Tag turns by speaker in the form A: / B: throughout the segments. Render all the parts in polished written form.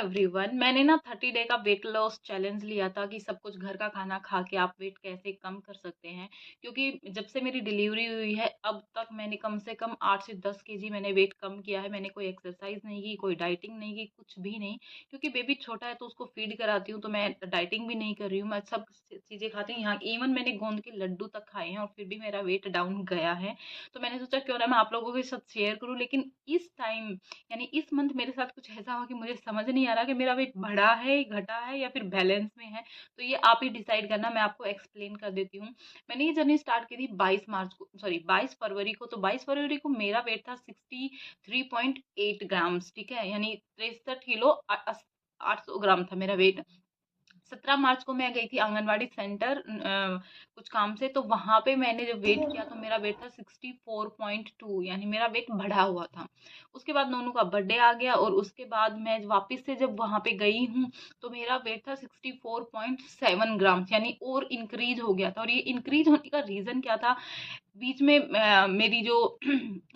A: Everyone, मैंने ना 30 day का वेट लॉस चैलेंज लिया था कि सब कुछ घर का खाना खा के आप वेट कैसे कम कर सकते हैं। क्योंकि जब से मेरी डिलीवरी हुई है अब तक मैंने कम से कम 8 से 10 केजी मैंने वेट कम किया है। मैंने कोई एक्सरसाइज नहीं की, कोई डाइटिंग नहीं की, कुछ भी नहीं। क्योंकि बेबी छोटा है तो उसको फीड कराती हूँ, तो मैं डाइटिंग भी नहीं कर रही हूँ, मैं सब चीज़ें खाती हूँ। यहाँ इवन मैंने गोंद के लड्डू तक खाए हैं और फिर भी मेरा वेट डाउन गया है। तो मैंने सोचा क्यों ना मैं आप लोगों के साथ शेयर करूँ। लेकिन इस टाइम यानी इस मंथ मेरे साथ कुछ ऐसा हुआ कि मुझे समझ नहीं आ रहा कि मेरा वेट बढ़ा है, घटा है या फिर बैलेंस में है। तो ये आप ही डिसाइड करना, मैं आपको एक्सप्लेन कर देती हूँ। मैंने ये जर्नी स्टार्ट की थी 22 मार्च को, सॉरी 22 फरवरी को। तो 22 फरवरी को मेरा वेट था 63.8 ग्राम्स, ठीक है, यानी 63 किलो 800 ग्राम था मेरा वेट। 17 मार्च को मैं गई थी आंगनवाड़ी सेंटर कुछ काम से। तो वहां पे मैंने जब वेट किया तो मेरा वेट था 64.2, यानी मेरा वेट बढ़ा हुआ था। उसके बाद नोनू का बर्थडे आ गया और उसके बाद मैं वापस से जब वहां पे गई हूँ तो मेरा वेट था 64.7 ग्राम, यानी और इंक्रीज हो गया था। और ये इंक्रीज होने का रीजन क्या था, बीच में मेरी जो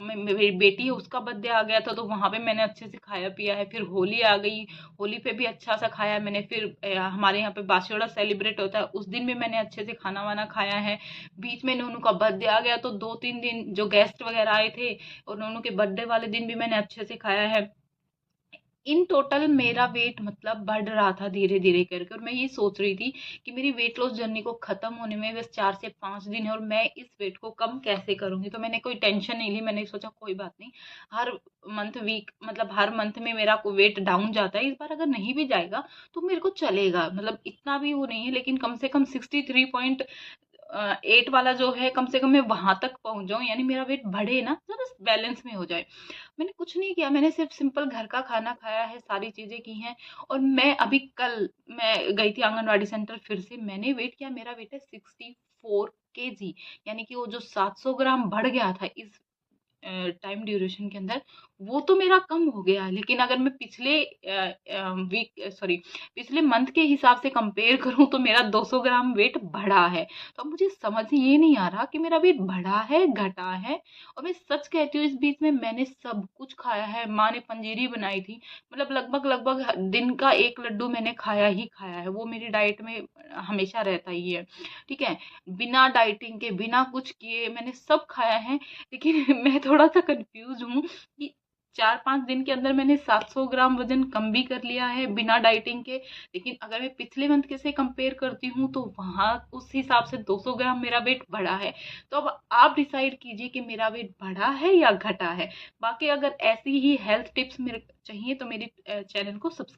A: मेरी बेटी है उसका बर्थडे आ गया था, तो वहां पे मैंने अच्छे से खाया पिया है। फिर होली आ गई, होली पे भी अच्छा सा खाया मैंने। फिर हमारे यहाँ पे बासीड़ा सेलिब्रेट होता है, उस दिन भी मैंने अच्छे से खाना वाना खाया है। बीच में नोनू का बर्थडे आ गया तो 2-3 दिन जो गेस्ट वगैरह आए थे और नोनू के बर्थडे वाले दिन भी मैंने अच्छे से खाया है। इन टोटल मेरा वेट मतलब बढ़ रहा था धीरे धीरे करके। और मैं ये सोच रही थी कि मेरी वेट लॉस जर्नी को खत्म होने में बस 4 से 5 दिन है और मैं इस वेट को कम कैसे करूंगी। तो मैंने कोई टेंशन नहीं ली, मैंने सोचा कोई बात नहीं, हर मंथ वीक मतलब हर मंथ में मेरा को वेट डाउन जाता है। इस बार अगर नहीं भी जाएगा तो मेरे को चलेगा, मतलब इतना भी वो नहीं है, लेकिन कम से कम 63.8 वाला जो है कम से कम मैं वहां तक पहुंच जाऊं, यानी मेरा वेट बढ़े ना, जरा बैलेंस में हो जाए। मैंने कुछ नहीं किया, मैंने सिर्फ सिंपल घर का खाना खाया है, सारी चीजें की हैं। और मैं अभी कल मैं गई थी आंगनवाड़ी सेंटर, फिर से मैंने वेट किया, मेरा वेट है 64 केजी, यानी कि वो जो 700 ग्राम बढ़ गया था इस टाइम ड्यूरेशन के अंदर, वो तो मेरा कम हो गया। लेकिन अगर मैं पिछले वीक सॉरी पिछले मंथ के हिसाब से कंपेयर करूं तो मेरा 200 ग्राम वेट बढ़ा है। तो अब मुझे समझ ये नहीं आ रहा कि मेरा वेट बढ़ा है, घटा है। और मैं सच कहती हूँ, इस बीच में मैंने सब कुछ खाया है। माँ ने पंजीरी बनाई थी, मतलब लगभग लगभग दिन का एक लड्डू मैंने खाया ही खाया है, वो मेरी डाइट में हमेशा रहता ही है, ठीक है। बिना डाइटिंग के, बिना कुछ किए मैंने सब खाया है। लेकिन मैं थोड़ा सा कंफ्यूज हूँ कि 4-5 दिन के अंदर मैंने 700 ग्राम वजन कम भी कर लिया है बिना डाइटिंग के। लेकिन अगर मैं पिछले मंथ के से कंपेयर करती हूँ तो वहां उस हिसाब से 200 ग्राम मेरा वेट बढ़ा है। तो अब आप डिसाइड कीजिए कि मेरा वेट बढ़ा है या घटा है। बाकी अगर ऐसी ही हेल्थ टिप्स मेरे चाहिए तो मेरी चैनल को सब्सक्राइब